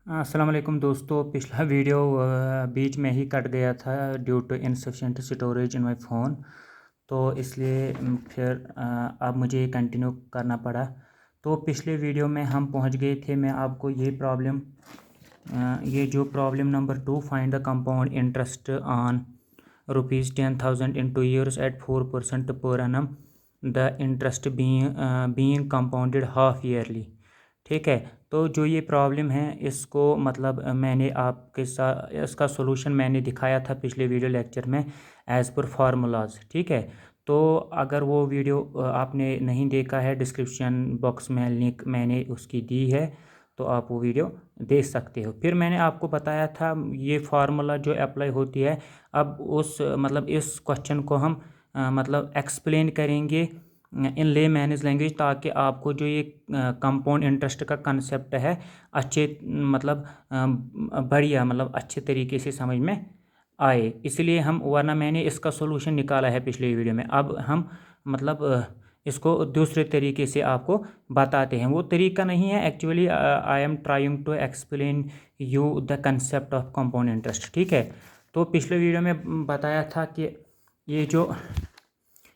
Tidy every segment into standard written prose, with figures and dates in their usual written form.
अस्सलाम वालेकुम दोस्तों। पिछला वीडियो बीच में ही कट गया था due to insufficient storage in my phone, तो इसलिए फिर अब मुझे कंटिन्यू करना पड़ा। तो पिछले वीडियो में हम पहुंच गए थे। मैं आपको ये जो problem number 2, find the compound interest on ₹10,000 in 2 years at 4% per annum, the interest being compounded half yearly. ठीक है, तो जो ये प्रॉब्लम है इसको मतलब मैंने आपके साथ इसका सोल्यूशन मैंने दिखाया था पिछले वीडियो लेक्चर में एज़ पर फार्मूलाज। ठीक है, तो अगर वो वीडियो आपने नहीं देखा है, डिस्क्रिप्शन बॉक्स में लिंक मैंने उसकी दी है, तो आप वो वीडियो देख सकते हो। फिर मैंने आपको बताया था ये फार्मूला जो अप्लाई होती है, अब उस मतलब इस क्वेश्चन को हम मतलब एक्सप्लेन करेंगे इन ले मैनेज लैंग्वेज, ताकि आपको जो ये कंपाउंड इंटरेस्ट का कंसेप्ट है अच्छे मतलब बढ़िया मतलब अच्छे तरीके से समझ में आए। इसलिए हम वरना मैंने इसका सॉल्यूशन निकाला है पिछले वीडियो में। अब हम मतलब इसको दूसरे तरीके से आपको बताते हैं। वो तरीका नहीं है actually, I am trying to explain you the concept of compound interest. ठीक है, तो पिछले वीडियो में बताया था कि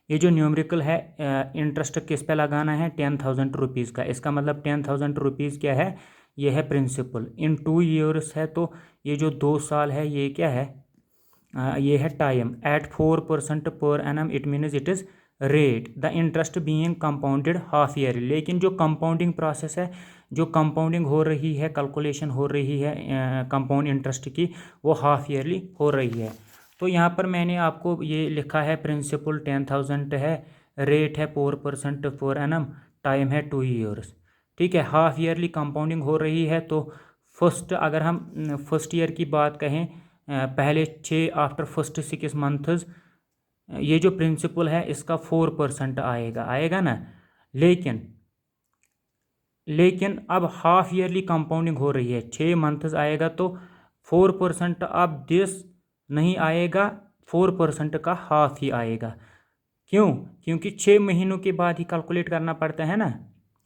ये जो न्यूमेरिकल है इंटरेस्ट किस पे लगाना है, 10,000 रुपीज़ का। इसका मतलब 10,000 रुपीज़ क्या है, ये है प्रिंसिपल। इन 2 years है, तो ये जो 2 साल है ये क्या है, ये है time. At 4% per annum, it means it is rate. The interest being compounded half yearly. लेकिन जो कंपाउंडिंग प्रोसेस है, जो कंपाउंडिंग हो रही है, कैलकुलेशन हो रही है कंपाउंड इंटरेस्ट की, वो हाफ ईयरली हो रही है। तो यहाँ पर मैंने आपको ये लिखा है, प्रिंसिपल 10,000 है, रेट है 4% पर एनम, टाइम है 2 years। ठीक है, हाफ ईयरली कंपाउंडिंग हो रही है। तो फर्स्ट अगर हम फर्स्ट ईयर की बात कहें, पहले 6 आफ्टर फर्स्ट 6 मंथ्स ये जो प्रिंसिपल है इसका 4% आएगा ना। लेकिन अब हाफ ईयरली कंपाउंडिंग हो रही है, 6 मंथ्स आएगा, तो 4% अब दिस नहीं आएगा, 4% का हाफ ही आएगा। क्यों? क्योंकि 6 महीनों के बाद ही कैलकुलेट करना पड़ता है ना,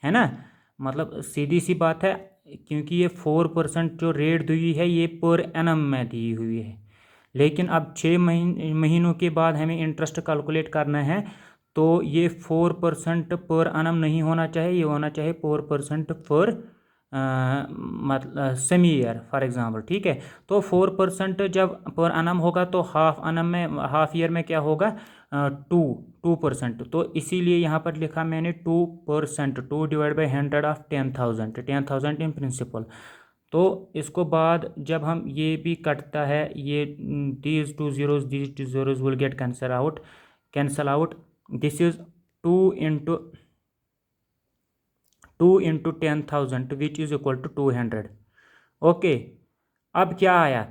है ना। मतलब सीधी सी बात है, क्योंकि ये 4% जो रेट दी है ये पर एनम में दी हुई है। लेकिन अब 6 महीनों के बाद हमें इंटरेस्ट कैलकुलेट करना है, तो ये 4% पर एनम नहीं होना चाहिए, ये होना चाहिए 4% पर मतलब सेमी ईयर फॉर एग्जांपल। ठीक है, तो 4% जब पर एनम होगा तो हाफ ईयर में क्या होगा, 2%। तो इसीलिए यहाँ पर लिखा मैंने 2%, 2 divide by 100 of 10,000 in principle. तो इसको बाद जब हम ये भी कटता है, ये these two zeros will get cancel out। This is 2 into 10,000 which is equal to 200। Okay, अब क्या आया,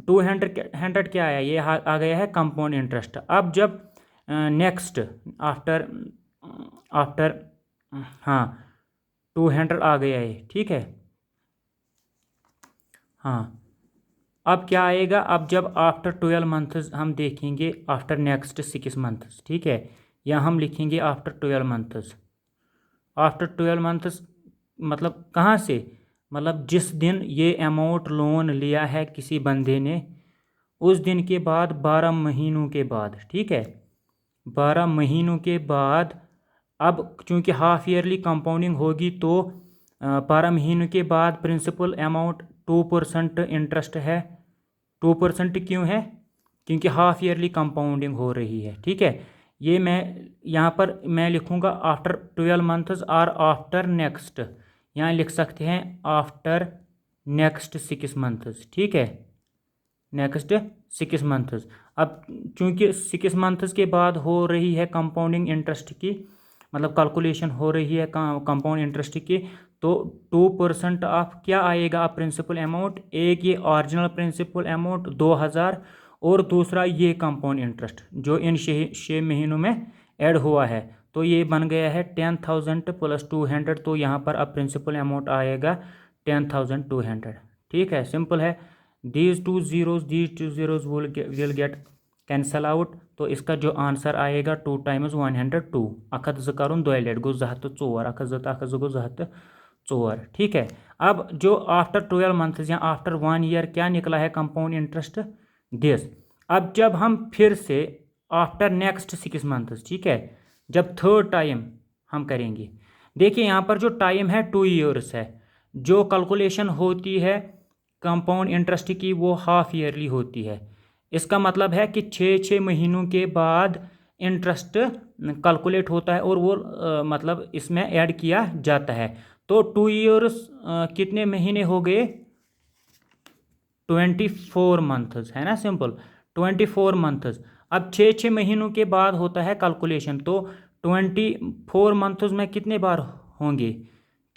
200 क्या आया, ये आ गया है कंपाउंड इंटरेस्ट। अब जब नेक्स्ट आफ्टर आफ्टर हाँ 200 आ गया है। ठीक है, हाँ अब क्या आएगा, अब जब आफ्टर 12 मंथ्स हम देखेंगे, आफ्टर नेक्स्ट 6 मंथ्स। ठीक है, या हम लिखेंगे आफ्टर 12 मंथ्स। आफ्टर 12 मंथ्स मतलब कहाँ से, मतलब जिस दिन ये अमाउंट लोन लिया है किसी बंदे ने, उस दिन के बाद 12 महीनों के बाद। ठीक है, 12 महीनों के बाद, अब चूंकि हाफ ईयरली कंपाउंडिंग होगी, तो 12 महीनों के बाद प्रिंसिपल अमाउंट 2% इंटरेस्ट है। 2% क्यों है, क्योंकि हाफ ईयरली कंपाउंडिंग हो रही है। ठीक है, ये मैं यहाँ पर मैं लिखूँगा आफ्टर 12 मंथ्स और आफ्टर नेक्स्ट, यहाँ लिख सकते हैं आफ्टर नेक्स्ट 6 मंथ्स। ठीक है, नेक्स्ट 6 मंथ्स। अब चूंकि 6 मंथ्स के बाद हो रही है कंपाउंडिंग इंटरेस्ट की, मतलब कैलकुलेशन हो रही है कंपाउंड इंटरेस्ट की, तो 2% ऑफ क्या आएगा, आप प्रिंसिपल अमाउंट, एक ये ओरिजिनल प्रिंसिपल अमाउंट 2,000, और दूसरा ये कंपाउंड इंटरेस्ट जो इन 6 महीनों में ऐड हुआ है, तो ये बन गया है 10,000 प्लस 200। तो यहाँ पर अब प्रिंसिपल अमाउंट आएगा 10,200। ठीक है, सिंपल है। these two zeros will get cancel out। तो इसका जो आंसर आएगा 2 times 102, 1 2 करुन 2 लट गो 204, 1 2 1 2 गो 2 4। ठीक है, अब जो आफ्टर 12 मंथ्स या आफ्टर 1 ईयर क्या निकला है कंपाउंड इंटरेस्ट दिस। अब जब हम फिर से आफ्टर नेक्स्ट 6 मंथ्स, ठीक है, जब थर्ड टाइम हम करेंगे, देखिए यहाँ पर जो टाइम है 2 ईयर्स है, जो कैलकुलेशन होती है कंपाउंड इंटरेस्ट की वो हाफ ईयरली होती है। इसका मतलब है कि 6 महीनों के बाद इंटरेस्ट कैलकुलेट होता है और वो मतलब इसमें ऐड किया जाता है। तो 2 ईयर्स कितने महीने हो गए? 24 मंथ्स, है ना, सिंपल 24 मंथ्स। अब 6 महीनों के बाद होता है कैलकुलेशन, तो 24 मंथ्स में कितने बार होंगे?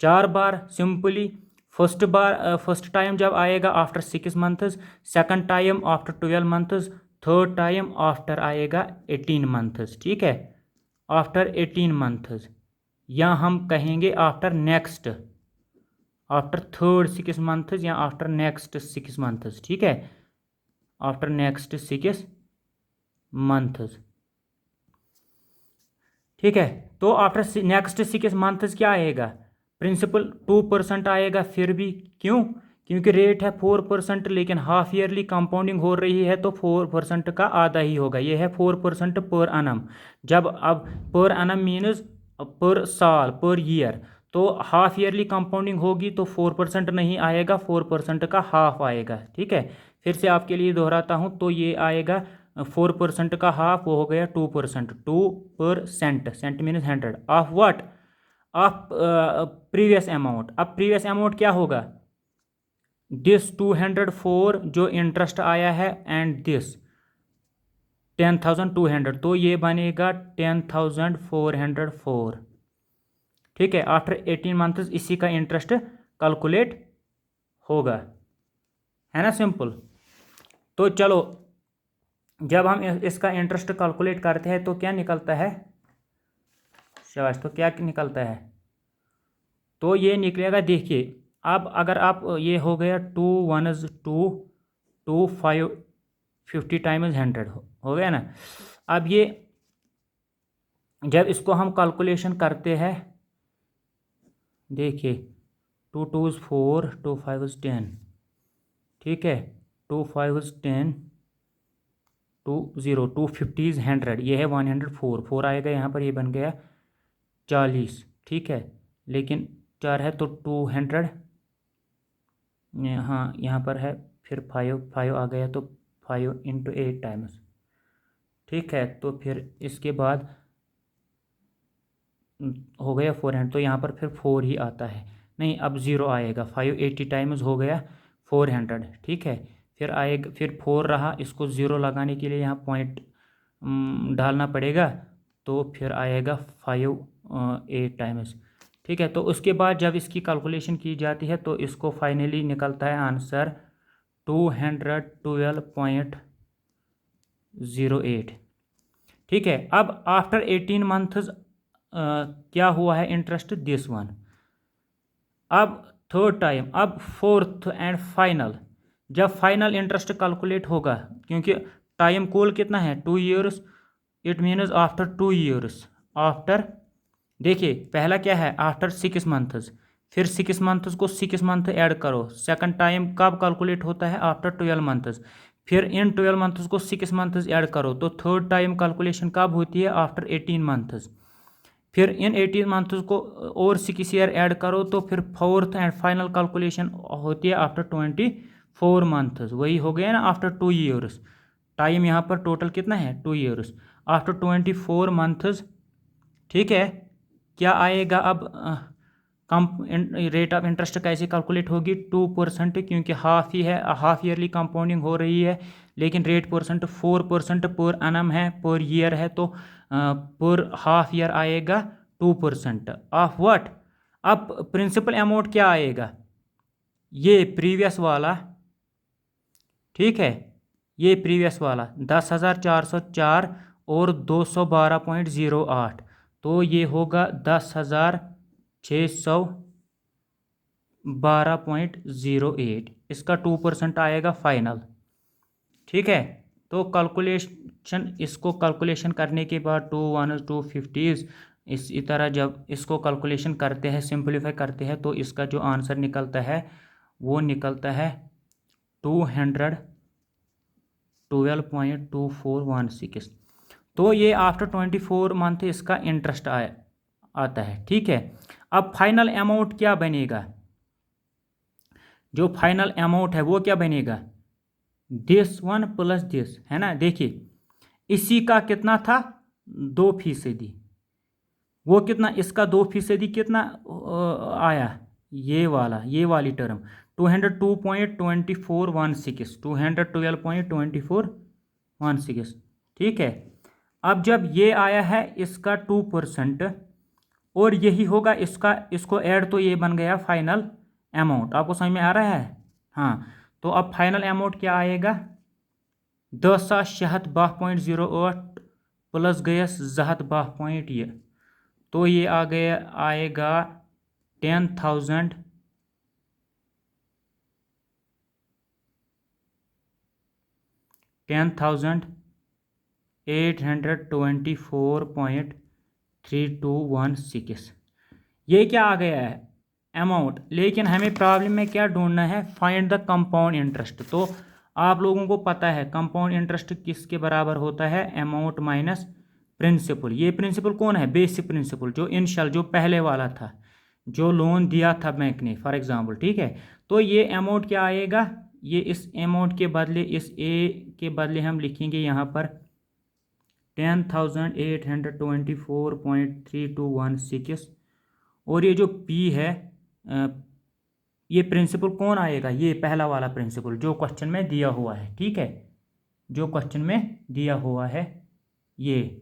4 बार सिंपली। फर्स्ट टाइम जब आएगा after 6 months, second time after 12 months, third time after आएगा 18 मंथ्स। ठीक है, आफ्टर 18 मंथ्स, या हम कहेंगे after next, after third 6 months या आफ्टर नेक्स्ट 6 मंथ्स। ठीक है, आफ्टर नेक्स्ट 6 मंथ्स। ठीक है, तो आफ्टर नेक्स्ट 6 मंथ्स क्या आएगा? प्रिंसिपल 2% आएगा फिर भी। क्यों? क्योंकि रेट है 4%, लेकिन हाफ ईयरली कंपाउंडिंग हो रही है तो 4% का आधा ही होगा। ये है 4% पर एनम। जब अब पर एनम मीन्स पर साल, पर ईयर, तो हाफ ईयरली कंपाउंडिंग होगी तो 4% नहीं आएगा, 4% का हाफ आएगा। ठीक है, फिर से आपके लिए दोहराता हूँ, तो ये आएगा 4% का हाफ, वो हो गया 2%। 2%, cent means 100 of what? Of previous amount. अब प्रीवियस अमाउंट क्या होगा? दिस 204 जो इंटरेस्ट आया है, एंड दिस 10,200, तो ये बनेगा 10,404। ठीक है, आफ्टर 18 मंथ्स इसी का इंटरेस्ट कैलकुलेट होगा, है ना, सिंपल। तो चलो, जब हम इसका इंटरेस्ट कैलकुलेट करते हैं तो क्या निकलता है? शाबाश, तो क्या निकलता है? तो ये निकलेगा, देखिए, अब अगर आप, ये हो गया 2 1 2 2 5 50 टाइम्स 100 हो गया ना। अब ये जब इसको हम कैलकुलेशन करते हैं, देखिए 2 2 4 2 5 10, ठीक है, 2 5 10 2 0 2 50 100, ये है 104, 4 आएगा यहाँ पर, ये बन गया 40। ठीक है, लेकिन 4 है तो 200, हाँ यहाँ पर है, फिर 5 आ गया तो 5 × 8 टाइम्स। ठीक है, तो फिर इसके बाद हो गया 400, तो यहाँ पर फिर 4 ही आता है, नहीं अब 0 आएगा। 580 टाइम्स हो गया 400। ठीक है, फिर आएगा, फिर 4 रहा, इसको 0 लगाने के लिए यहाँ पॉइंट डालना पड़ेगा, तो फिर आएगा 8 टाइम्स। ठीक है, तो उसके बाद जब इसकी कैलकुलेशन की जाती है तो इसको फाइनली निकलता है आंसर 212.08। ठीक है, अब आफ्टर 18 मंथ्स क्या हुआ है इंटरेस्ट? This one. अब थर्ड टाइम, अब फोर्थ एंड फाइनल, जब फाइनल इंटरेस्ट कैलकुलेट होगा, क्योंकि टाइम कोल कितना है? 2 years, it means after 2 years, after, देखिए पहला क्या है? आफ्टर 6 मंथ्स, फिर 6 मंथ्स को 6 मंथ ऐड करो। सेकंड टाइम कब कैलकुलेट होता है? आफ्टर 12 मंथ्स, फिर इन 12 मंथ्स को 6 मंथ्स ऐड करो, तो थर्ड टाइम कैलकुलेशन कब होती है? आफ्टर 18 मंथ्स, फिर इन 18 मंथ्स को और 6 ईयर ऐड करो, तो फिर फोर्थ एंड फाइनल कैलकुलेशन होती है आफ्टर 24 मंथ्स। वही हो गया ना, आफ्टर 2 ईयर्स। टाइम यहाँ पर टोटल कितना है? 2 ईयर्स, आफ्टर 24 मंथ्स। ठीक है, क्या आएगा अब? कम रेट ऑफ इंटरेस्ट कैसे कैलकुलेट होगी? 2%, क्योंकि हाफ ही है, हाफ ईयरली कंपाउंडिंग हो रही है, लेकिन रेट परसेंट 4% पर एनम है, पर ईयर है, तो पर हाफ ईयर आएगा 2% ऑफ व्हाट? अब प्रिंसिपल अमाउंट क्या आएगा? ये प्रीवियस वाला, ठीक है, ये प्रीवियस वाला 10,404 और 212.08, तो ये होगा 10,612.08। इसका 2% आएगा फाइनल। ठीक है, तो कैलकुलेशन, इसको कैलकुलेशन करने के बाद 2 1 2 50 इसी तरह जब इसको कैलकुलेशन करते हैं, सिंपलीफाई करते हैं, तो इसका जो आंसर निकलता है वो निकलता है 212.2416। तो ये आफ्टर 24 मंथ इसका इंटरेस्ट आता है। ठीक है, अब फाइनल अमाउंट क्या बनेगा? जो फाइनल अमाउंट है वो क्या बनेगा? दिस वन प्लस दिस, है ना। देखिए इसी का कितना था, 2%। वो कितना, इसका 2% कितना आया, ये वाली टर्म 202.2416, 212.2416। ठीक है, अब जब ये आया है इसका 2% और यही होगा इसका, इसको ऐड, तो ये बन गया फाइनल अमाउंट। आपको समझ में आ रहा है? हाँ, तो अब फाइनल अमाउंट क्या आएगा? 10,612.08 प्लस गयस 212 पॉइंट ये, तो ये आ गया, आएगा 10,824.3216। ये क्या आ गया है? अमाउंट। लेकिन हमें प्रॉब्लम में क्या ढूंढना है? Find the compound interest. तो आप लोगों को पता है कंपाउंड इंटरेस्ट किसके बराबर होता है? Amount minus principal. ये प्रिंसिपल कौन है? बेसिक प्रिंसिपल, जो इनिशियल, जो पहले वाला था, जो लोन दिया था बैंक ने, फॉर एग्जांपल। ठीक है, तो ये अमाउंट क्या आएगा? ये इस अमाउंट के बदले, इस ए के बदले हम लिखेंगे यहाँ पर 10,824.3216। और ये जो पी है, ये प्रिंसिपल कौन आएगा? ये पहला वाला प्रिंसिपल जो क्वेश्चन में दिया हुआ है। ठीक है, जो क्वेश्चन में दिया हुआ है ये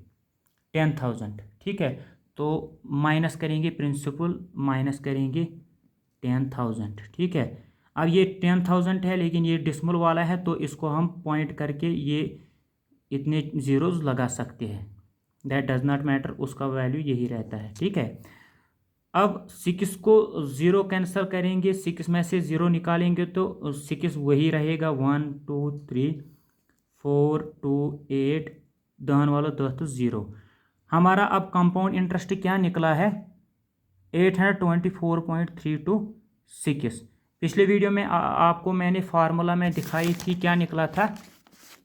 10,000। ठीक है, तो माइनस करेंगे प्रिंसिपल, माइनस करेंगे 10,000। ठीक है, अब ये 10,000 है लेकिन ये डिसमल वाला है, तो इसको हम पॉइंट करके ये इतने जीरोस लगा सकते हैं। दैट डज नॉट मैटर, उसका वैल्यू यही रहता है। ठीक है, अब 6 को 0 कैंसिल करेंगे, 6 में से 0 निकालेंगे तो 6 वही रहेगा, 1 2 3 4 2 8, दहन वाला 10 तो 0। हमारा अब कंपाउंड इंटरेस्ट क्या निकला है? 824.326। पिछले वीडियो में आपको मैंने फार्मूला में दिखाई थी, क्या निकला था?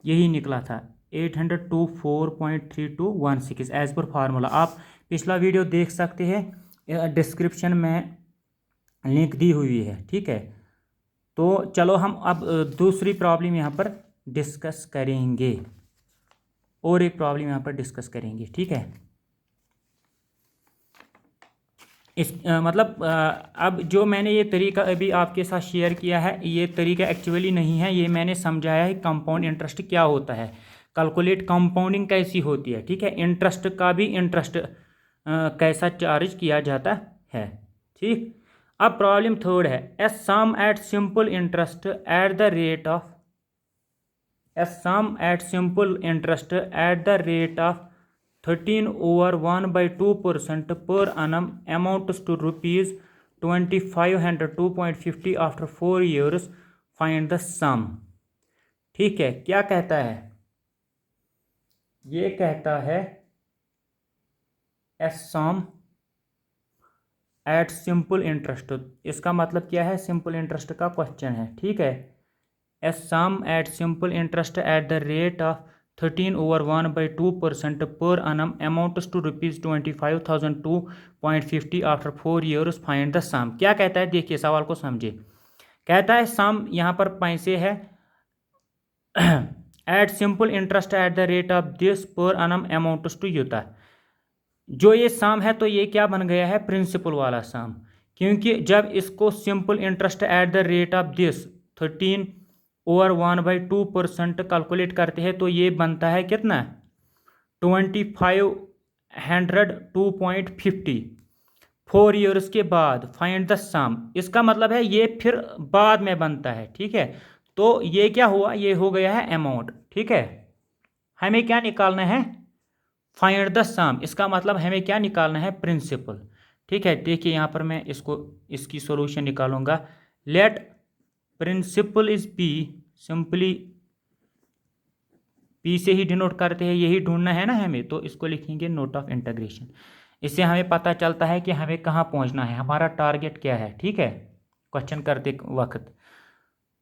यही निकला था, 824.3216 एज पर फार्मूला। आप पिछला वीडियो देख सकते हैं, डिस्क्रिप्शन में लिंक दी हुई है। ठीक है, तो चलो हम अब दूसरी प्रॉब्लम यहाँ पर डिस्कस करेंगे, और एक प्रॉब्लम यहाँ पर डिस्कस करेंगे। ठीक है, इस अब जो मैंने ये तरीका अभी आपके साथ शेयर किया है, ये तरीका एक्चुअली नहीं है, ये मैंने समझाया है कंपाउंड इंटरेस्ट क्या होता है, कैलकुलेट कंपाउंडिंग कैसी होती है। ठीक है, इंटरेस्ट का भी इंटरेस्ट कैसा चार्ज किया जाता है। ठीक, अब प्रॉब्लम थर्ड है, a sum at simple interest at the rate of, a sum at simple interest at the rate of 13/1/2% per annum amounts to rupees 2,502.50 after 4 years. Find the sum. ठीक है, क्या कहता है? ये कहता है a sum at simple interest। इसका मतलब क्या है? सिंपल इंटरेस्ट का क्वेश्चन है। ठीक है, a sum at simple interest at the rate of 13/1/2% per annum amounts to rupees 25,002.50 after 4 years. Find the sum। क्या कहता है? देखिए सवाल को समझे। कहता है सम, यहाँ पर पैसे है, at simple interest at the rate of this per annum amounts to युता। जो ये सम है तो ये क्या बन गया है? प्रिंसिपल वाला सम, क्योंकि जब इसको simple interest at the rate of this 13/1/2% calculate करते हैं तो ये बनता है कितना? 2,502.50 4 ईयर्स के बाद। फाइंड द सम, इसका मतलब है ये फिर बाद में बनता है। ठीक है, तो ये क्या हुआ? ये हो गया है अमाउंट। ठीक है, हमें क्या निकालना है? फाइंड द सम, इसका मतलब हमें क्या निकालना है? प्रिंसिपल। ठीक है, देखिए यहाँ पर मैं इसकी सॉल्यूशन निकालूंगा। Let principal is P, simply P से ही डिनोट करते हैं, यही ढूंढना है ना हमें, तो इसको लिखेंगे नोट ऑफ इंटीग्रेशन। इससे हमें पता चलता है कि हमें कहाँ पहुँचना है, हमारा टारगेट क्या है। ठीक है, क्वेश्चन करते वक्त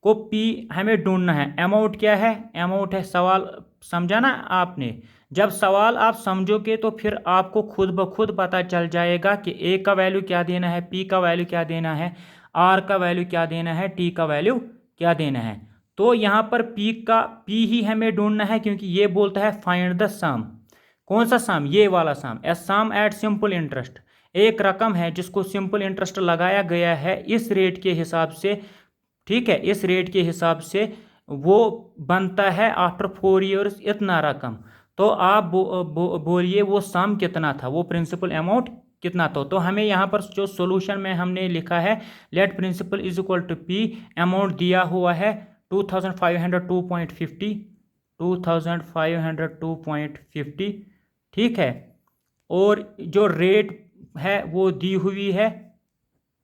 को पी हमें ढूंढना है। अमाउंट क्या है? अमाउंट है सवाल, समझा ना आपने। जब सवाल आप समझोगे तो फिर आपको खुद ब खुद पता चल जाएगा कि ए का वैल्यू क्या देना है, पी का वैल्यू क्या देना है, आर का वैल्यू क्या देना है, टी का वैल्यू क्या देना है। तो यहाँ पर पी ही हमें ढूंढना है, क्योंकि ये बोलता है फाइंड द सम। कौन सा सम? ये वाला सम। ए सम एट सिंपल इंटरेस्ट, एक रकम है जिसको सिंपल इंटरेस्ट लगाया गया है इस रेट के हिसाब से। ठीक है, इस रेट के हिसाब से वो बनता है आफ्टर 4 ईयर्स इतना रकम। तो आप बोलिए वो सम कितना था, वो प्रिंसिपल अमाउंट कितना था। तो हमें यहाँ पर जो सॉल्यूशन में हमने लिखा है let principal is equal to P, amount दिया हुआ है 2502.50, 2502.50। ठीक है, और जो रेट है वो दी हुई है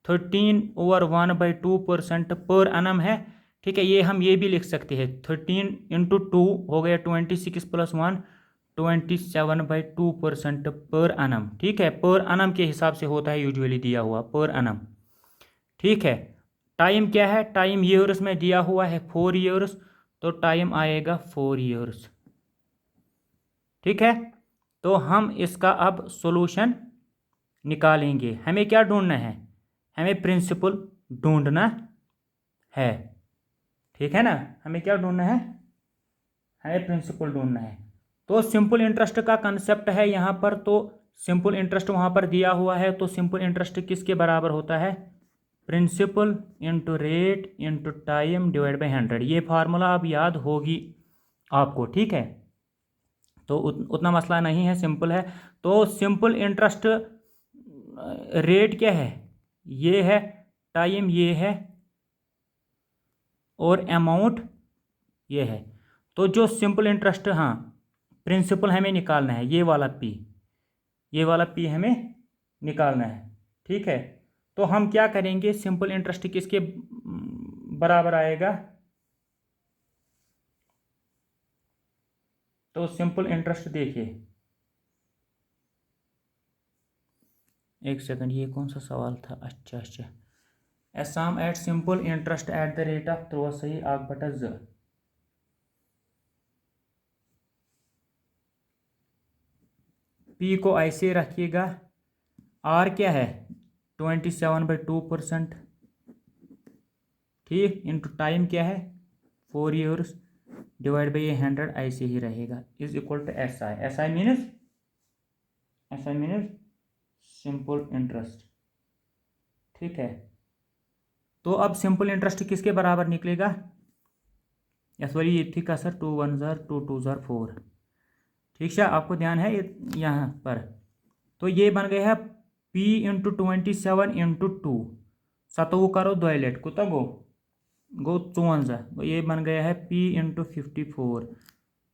13/1/2% पर एनम है। ठीक है, ये हम ये भी लिख सकते हैं 13 × 2 हो गया 26 + 1 27/2% पर एनम। ठीक है, पर एनम के हिसाब से होता है यूजुअली दिया हुआ पर एनम। ठीक है, टाइम क्या है? टाइम ईयर्स में दिया हुआ है 4 ईयर्स, तो टाइम आएगा 4 ईयर्स। ठीक है, तो हम इसका अब सॉल्यूशन निकालेंगे। हमें क्या ढूंढना है? हमें प्रिंसिपल ढूंढना है। ठीक है ना, हमें क्या ढूंढना है? हमें प्रिंसिपल ढूंढना है। तो सिंपल इंटरेस्ट का कंसेप्ट है यहाँ पर। तो सिंपल इंटरेस्ट वहाँ पर दिया हुआ है, तो सिंपल इंटरेस्ट किसके बराबर होता है? Principal into rate into time divide by 100। ये फार्मूला अब याद होगी आपको। ठीक है, तो उतना मसला नहीं है, सिंपल है। तो सिंपल इंटरेस्ट रेट क्या है? ये है, टाइम ये है, और अमाउंट ये है। तो जो सिंपल इंटरेस्ट, हाँ प्रिंसिपल हमें निकालना है, ये वाला पी, ये वाला पी हमें निकालना है। ठीक है, तो हम क्या करेंगे? सिंपल इंटरेस्ट किसके बराबर आएगा? तो सिंपल इंटरेस्ट देखिए, एक सेकंड, ये कौन सा सवाल था? अच्छा, a sum at simple interest at the rate of तो सही आग बटा ज। पी को ऐसे रखिएगा। आर क्या है? 27/2%। ठीक, इंटू टाइम क्या है? 4 ईयर्स डिवाइड बाई 100, ऐसे ही रहेगा, is equal to S I. S I means simple interest. ठीक है, तो अब सिंपल इंटरेस्ट किसके बराबर निकलेगा? सॉरी, ये थी का सर 2 1 जार 2 2 जार 4। ठीक है, आपको ध्यान है यहाँ पर। तो ये बन गया है P × 27 × 2, 7 करो 2 लेट कुता गो 54। तो ये बन गया है P × 54।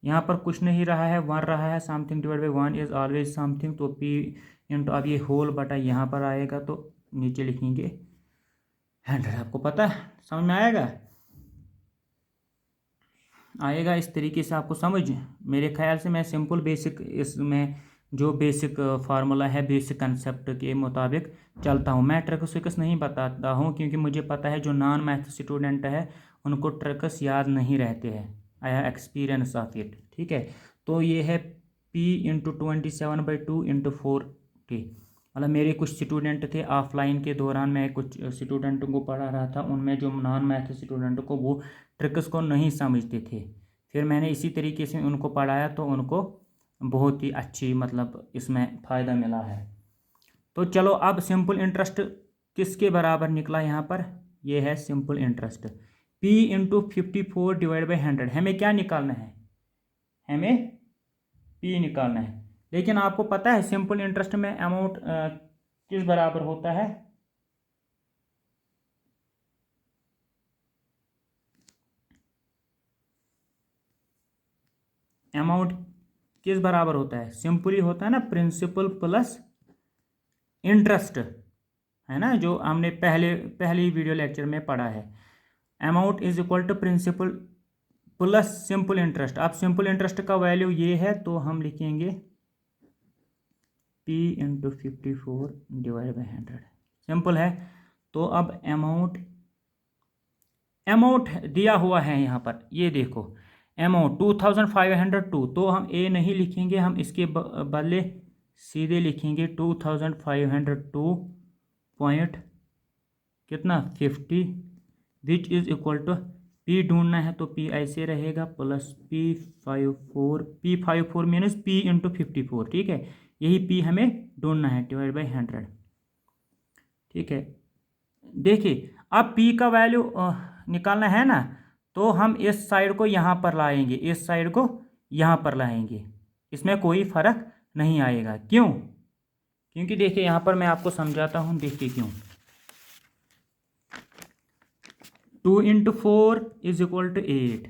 यहाँ पर कुछ नहीं रहा है, 1 रहा है, something divide by 1 is always something. तो P × अब ये होल बटा यहाँ पर आएगा, तो नीचे लिखेंगे 100। आपको पता है, समझ में आएगा इस तरीके से आपको समझ। मेरे ख्याल से मैं सिंपल बेसिक, इसमें जो बेसिक फार्मूला है बेसिक कंसेप्ट के मुताबिक चलता हूँ। मैं ट्रिक्स विक्स नहीं बताता हूँ, क्योंकि मुझे पता है जो नॉन मैथ स्टूडेंट है उनको ट्रिक्स याद नहीं रहते हैं। I have experience of it. ठीक है, तो ये है P × 27/2 × 40। मतलब मेरे कुछ स्टूडेंट थे ऑफलाइन के दौरान, मैं कुछ स्टूडेंटों को पढ़ा रहा था, उनमें जो नॉन मैथ स्टूडेंट को वो ट्रिक्स को नहीं समझते थे। फिर मैंने इसी तरीके से उनको पढ़ाया, तो उनको बहुत ही अच्छी मतलब इसमें फ़ायदा मिला है। तो चलो, अब सिंपल इंटरेस्ट किसके बराबर निकला यहाँ पर? ये है simple interest P × 54 divide by 100। हमें क्या निकालना है? हमें P निकालना है। लेकिन आपको पता है सिंपल इंटरेस्ट में अमाउंट किस बराबर होता है? अमाउंट किस बराबर होता है? सिंपली होता है ना, प्रिंसिपल प्लस इंटरेस्ट, है ना, जो हमने पहले वीडियो लेक्चर में पढ़ा है। Amount is equal to principal plus simple interest. अब सिंपल इंटरेस्ट का वैल्यू ये है, तो हम लिखेंगे P into 54 divide by 100। Simple है। तो अब अमाउंट दिया हुआ है यहाँ पर, ये देखो अमाउंट 2502। तो हम ए नहीं लिखेंगे, हम इसके बदले सीधे लिखेंगे 2502 पॉइंट कितना 50, which is equal to P ढूंढना है तो पी ऐसे रहेगा प्लस P54 मीनस P इंटू 54। ठीक है, यही P हमें ढूंढना है डिवाइड बाई 100। ठीक है, देखिए अब P का वैल्यू निकालना है ना, तो हम इस साइड को यहाँ पर लाएंगे, इस साइड को यहाँ पर लाएंगे, इसमें कोई फर्क नहीं आएगा। क्यों? क्योंकि देखिए यहाँ पर मैं आपको समझाता हूँ, देखिए क्यों। 2 into 4 is equal to 8,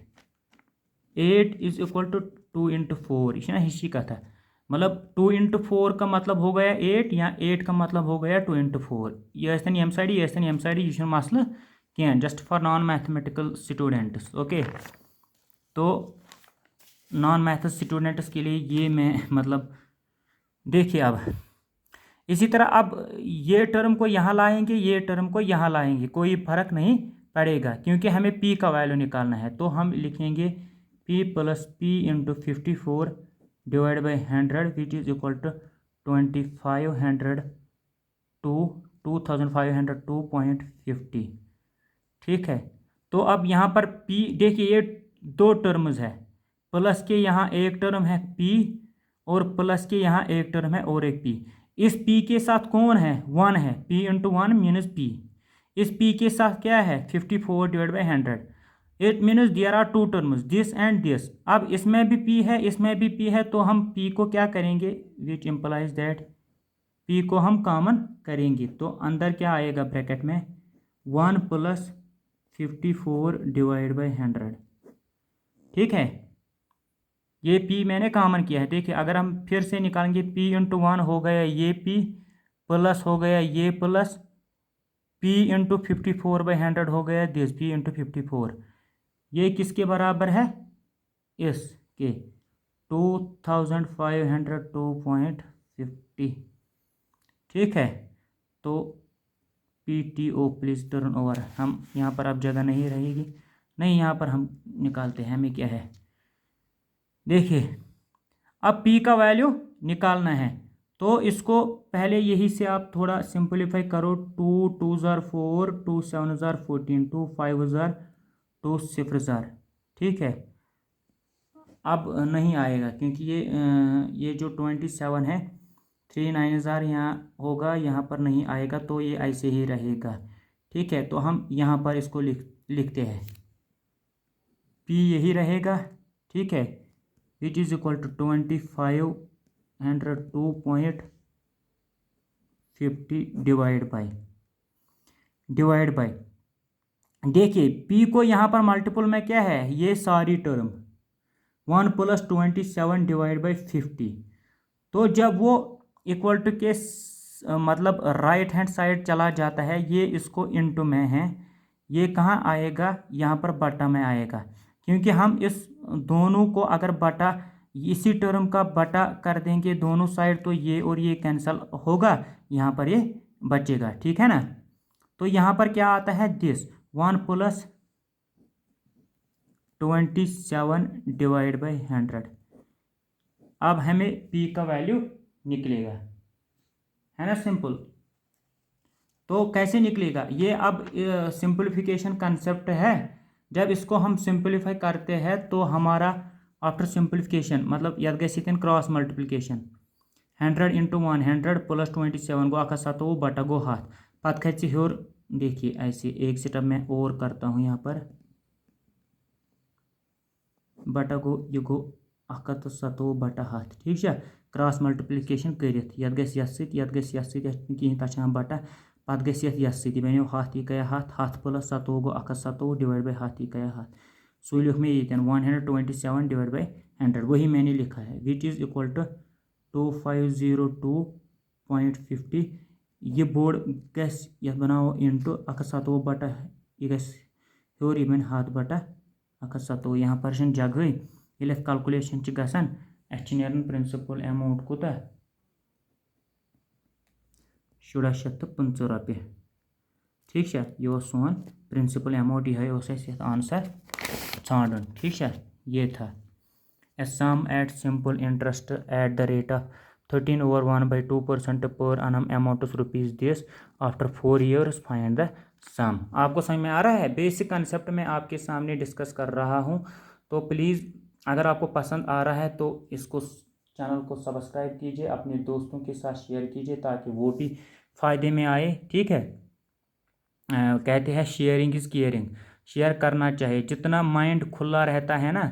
8 is equal to 2 into 4, इसे ना हिस्सी का था, मतलब 2 इंटू 4 का मतलब हो गया 8, या 8 का मतलब हो गया 2 इंटू 4। ये एम साइड ये मसल क्या, just for non mathematical students. Okay, तो नॉन मैथ स्टूडेंट्स के लिए ये मैं मतलब देखिए अब इसी तरह अब ये टर्म को यहाँ लाएंगे, ये टर्म को यहाँ लाएंगे, कोई फर्क नहीं पड़ेगा क्योंकि हमें P का वैल्यू निकालना है। तो हम लिखेंगे P plus P into 54 divide by 100 which is equal to 2502.50। ठीक है, तो अब यहाँ पर P देखिए ये दो टर्म्स है, प्लस के यहाँ एक टर्म है P और प्लस के यहाँ एक टर्म है और एक P। इस P के साथ कौन है, 1 है, P इंटू 1 मीनस P। इस P के साथ क्या है 54 divide by 100। It means there are two terms this and this. अब इसमें भी P है, इसमें भी P है, तो हम P को क्या करेंगे, विच इम्प्लाइज दैट P को हम कॉमन करेंगे, तो अंदर क्या आएगा ब्रैकेट में 1 प्लस 54 डिवाइड बाई 100। ठीक है, ये P मैंने कॉमन किया है। देखिए अगर हम फिर से निकालेंगे P इंटू 1 हो गया ये P, प्लस हो गया ये प्लस P इंटू 54 बाई 100 हो गया दिस P इंटू 54। ये किसके बराबर है, इसके 2502.50। ठीक है, तो PTO प्लीज़ टर्न ओवर, हम यहाँ पर अब जगह नहीं रहेगी, नहीं यहाँ पर हम निकालते हैं, हमें क्या है देखिए अब P का वैल्यू निकालना है, तो इसको पहले यही से आप थोड़ा सिंपलीफाई करो। 2 2 ज़ार 4, 2 7 ज़ार 14, 2 5 ज़ार 2 0 ज़ार। ठीक है, अब नहीं आएगा क्योंकि ये जो 27 है 3 9 ज़ार यहाँ होगा, यहाँ पर नहीं आएगा, तो ये ऐसे ही रहेगा। ठीक है, तो हम यहाँ पर इसको लिखते हैं P यही रहेगा। ठीक है, which is equal to 2502.50 divide by देखिए P को यहाँ पर मल्टीपल में क्या है, ये सारी टर्म 1 प्लस 27 डिवाइड बाई 50। तो जब वो इक्वल टू के मतलब राइट हैंड साइड चला जाता है, ये इसको इनटू में है, ये कहाँ आएगा, यहाँ पर बटा में आएगा, क्योंकि हम इस दोनों को अगर बटा इसी टर्म का बटा कर देंगे दोनों साइड, तो ये और ये कैंसिल होगा, यहाँ पर ये बचेगा। ठीक है ना, तो यहाँ पर क्या आता है दिस 1 प्लस 27 डिवाइड बाई 100। अब हमें P का वैल्यू निकलेगा, है ना, सिंपल। तो कैसे निकलेगा ये, अब सिंपलीफिकेशन कंसेप्ट है। जब इसको हम सिंपलीफाई करते हैं तो हमारा आफ्टर सिंपलीफिकेशन मतलब यदगसितन क्रॉस मल्टीप्लिकेशन 100 इंटू 1 100 प्लस 27 गो 1 बटा गो हाथ पत खच हर। देखिए ऐसे एक स्टेप मैं और करता हूँ, यहाँ पर बटा गो यह गो 1 बटा हाथ। ठीक है, क्रॉस मल्टीप्लिकेशन करित यत कहें तक बटा पत गि बनो हाथ, यह गया हाथ प्लस 7 गो 1 डिवाइड बाई हाथ, यह गया हाथ। सो लिख मैं ये 127 डिवाइड बाई 100, वही मैंने लिखा है, विच इज़ इक्वल टू 2502.50। यह बोर्ड गस यह बनाओ इंटू 1 बटा यह गस हर यह हाथ बटा 1 यहाँ पर जगह ये कैलकुलेशन गसान प्रिंसिपल अमाउंट कोता 1750 रुपये ठीक है। ये सोन प्रिंसिपल अमाउंट यह आंसर ान ठीक है। ये था a sum at simple interest at the rate of 13/1/2% per annum amount of rupees this after 4 years find the sum। आपको समझ में आ रहा है? बेसिक कंसेप्ट मैं आपके सामने डिस्कस कर रहा हूँ। तो प्लीज़ अगर आपको पसंद आ रहा है तो इसको चैनल को सब्सक्राइब कीजिए, अपने दोस्तों के साथ शेयर कीजिए ताकि वो भी फ़ायदे में आए। ठीक है। कहते हैं शेयरिंग इज़ केयरिंग, शेयर करना चाहिए। जितना माइंड खुला रहता है ना,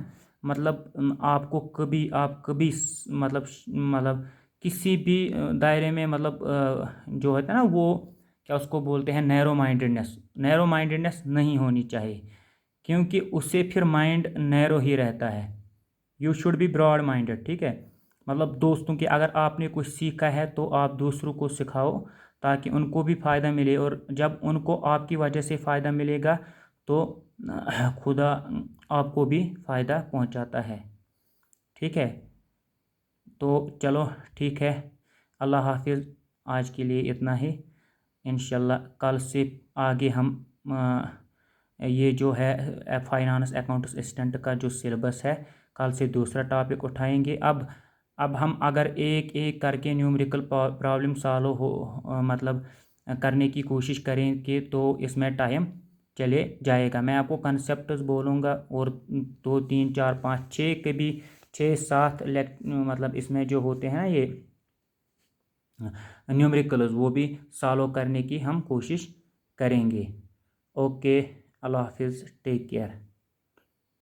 मतलब आपको कभी मतलब किसी भी दायरे में जो होता है ना, वो क्या उसको बोलते हैं, नैरो माइंडेडनेस नहीं होनी चाहिए, क्योंकि उससे फिर माइंड नैरो ही रहता है। You should be broad minded. ठीक है। मतलब दोस्तों के, अगर आपने कुछ सीखा है तो आप दूसरों को सिखाओ ताकि उनको भी फ़ायदा मिले, और जब उनको आपकी वजह से फ़ायदा मिलेगा तो खुदा आपको भी फ़ायदा पहुंचाता है। ठीक है। तो चलो ठीक है, अल्लाह हाफिज़। आज के लिए इतना ही। इंशाल्लाह कल से आगे हम ये जो है फाइनेंस अकाउंट्स असिस्टेंट का जो सिलेबस है, कल से दूसरा टॉपिक उठाएंगे। अब हम अगर एक एक करके न्यूमेरिकल प्रॉब्लम सॉल्व मतलब करने की कोशिश करेंगे तो इसमें टाइम चले जाएगा। मैं आपको कंसेप्ट्स बोलूँगा और 2 3 4 5 6 के भी 6 7 मतलब इसमें जो होते हैं ना ये न्यूमेरिकल्स, वो भी सॉल्व करने की हम कोशिश करेंगे। ओके, अल्लाह हाफिज़, टेक केयर।